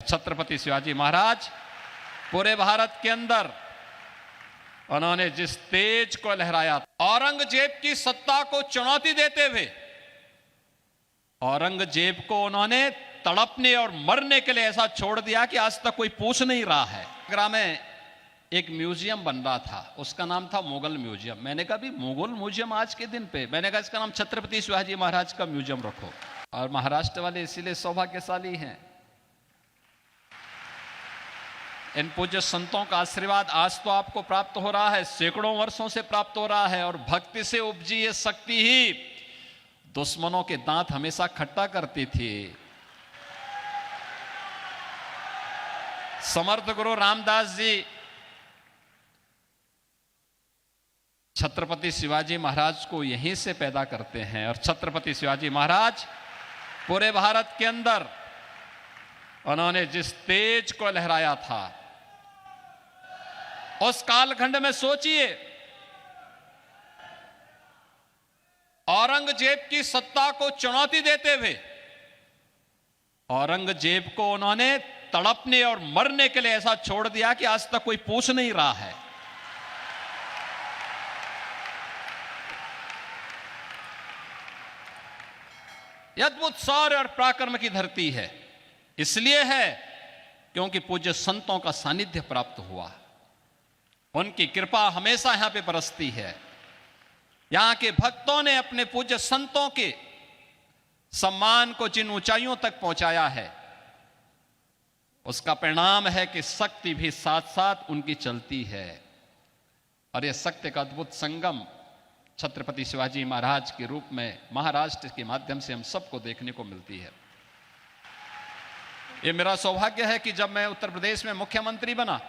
छत्रपति शिवाजी महाराज पूरे भारत के अंदर उन्होंने जिस तेज को लहराया, औरंगजेब की सत्ता को चुनौती देते हुए औरंगजेब को उन्होंने तड़पने और मरने के लिए ऐसा छोड़ दिया कि आज तक कोई पूछ नहीं रहा है। आगरा में एक म्यूजियम बन रहा था, उसका नाम था मुगल म्यूजियम। मैंने कहा भी मुगल म्यूजियम आज के दिन पे, मैंने कहा इसका नाम छत्रपति शिवाजी महाराज का म्यूजियम रखो। और महाराष्ट्र वाले इसीलिए सौभाग्यशाली हैं, इन पूज्य संतों का आशीर्वाद आज तो आपको प्राप्त हो रहा है, सैकड़ों वर्षों से प्राप्त हो रहा है। और भक्ति से उपजी ये शक्ति ही दुश्मनों के दांत हमेशा खट्टा करती थी। समर्थ गुरु रामदास जी छत्रपति शिवाजी महाराज को यहीं से पैदा करते हैं। और छत्रपति शिवाजी महाराज पूरे भारत के अंदर उन्होंने जिस तेज को लहराया था, उस कालखंड में सोचिए, औरंगजेब की सत्ता को चुनौती देते हुए औरंगजेब को उन्होंने तड़पने और मरने के लिए ऐसा छोड़ दिया कि आज तक कोई पूछ नहीं रहा है। यह अद्भुत शौर्य और पराक्रम की धरती है। इसलिए है क्योंकि पूज्य संतों का सानिध्य प्राप्त हुआ, उनकी कृपा हमेशा यहां पे बरसती है। यहां के भक्तों ने अपने पूज्य संतों के सम्मान को जिन ऊंचाइयों तक पहुंचाया है, उसका परिणाम है कि शक्ति भी साथ साथ उनकी चलती है। और यह शक्ति का अद्भुत संगम छत्रपति शिवाजी महाराज के रूप में महाराष्ट्र के माध्यम से हम सबको देखने को मिलती है। यह मेरा सौभाग्य है कि जब मैं उत्तर प्रदेश में मुख्यमंत्री बना,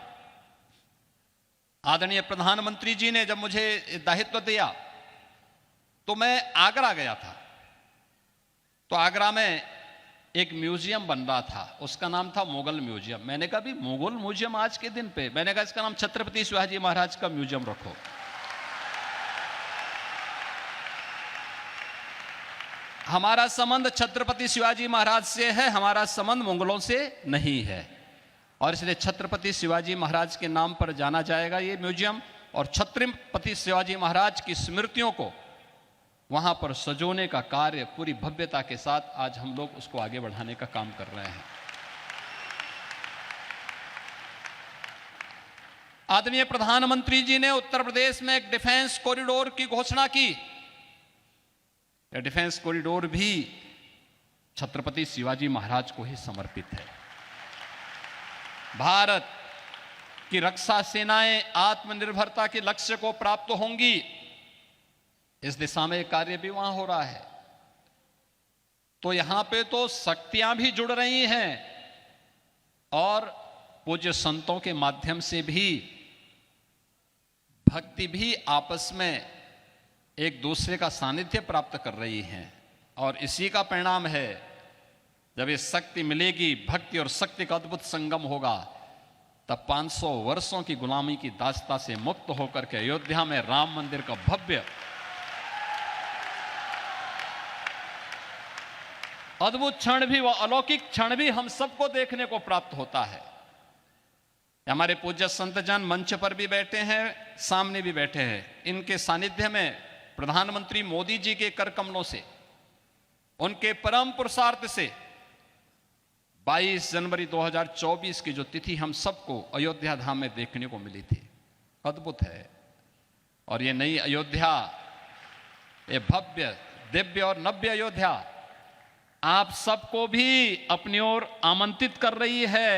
आदरणीय प्रधानमंत्री जी ने जब मुझे दायित्व दिया तो मैं आगरा गया था। तो आगरा में एक म्यूजियम बन रहा था, उसका नाम था मुगल म्यूजियम। मैंने कहा भी मुगल म्यूजियम आज के दिन पे, मैंने कहा इसका नाम छत्रपति शिवाजी महाराज का म्यूजियम रखो। हमारा संबंध छत्रपति शिवाजी महाराज से है, हमारा संबंध मुगलों से नहीं है। और इसलिए छत्रपति शिवाजी महाराज के नाम पर जाना जाएगा ये म्यूजियम। और छत्रपति शिवाजी महाराज की स्मृतियों को वहां पर सजोने का कार्य पूरी भव्यता के साथ आज हम लोग उसको आगे बढ़ाने का काम कर रहे हैं। आदरणीय प्रधानमंत्री जी ने उत्तर प्रदेश में एक डिफेंस कॉरिडोर की घोषणा की। यह डिफेंस कॉरिडोर भी छत्रपति शिवाजी महाराज को ही समर्पित है। भारत की रक्षा सेनाएं आत्मनिर्भरता के लक्ष्य को प्राप्त होंगी, इस दिशा में कार्य भी वहां हो रहा है। तो यहां पे तो शक्तियां भी जुड़ रही हैं और पूज्य संतों के माध्यम से भी भक्ति भी आपस में एक दूसरे का सानिध्य प्राप्त कर रही हैं। और इसी का परिणाम है, जब ये शक्ति मिलेगी, भक्ति और शक्ति का अद्भुत संगम होगा, तब 500 वर्षों की गुलामी की दास्ता से मुक्त होकर के अयोध्या में राम मंदिर का भव्य अद्भुत क्षण भी, वह अलौकिक क्षण भी हम सबको देखने को प्राप्त होता है। हमारे पूज्य संतजन मंच पर भी बैठे हैं, सामने भी बैठे हैं। इनके सानिध्य में प्रधानमंत्री मोदी जी के कर कमलों से, उनके परम पुरुषार्थ से 22 जनवरी 2024 की जो तिथि हम सबको अयोध्या धाम में देखने को मिली थी, अद्भुत है। और ये नई अयोध्या, ये भव्य दिव्य और नव्य अयोध्या आप सबको भी अपनी ओर आमंत्रित कर रही है।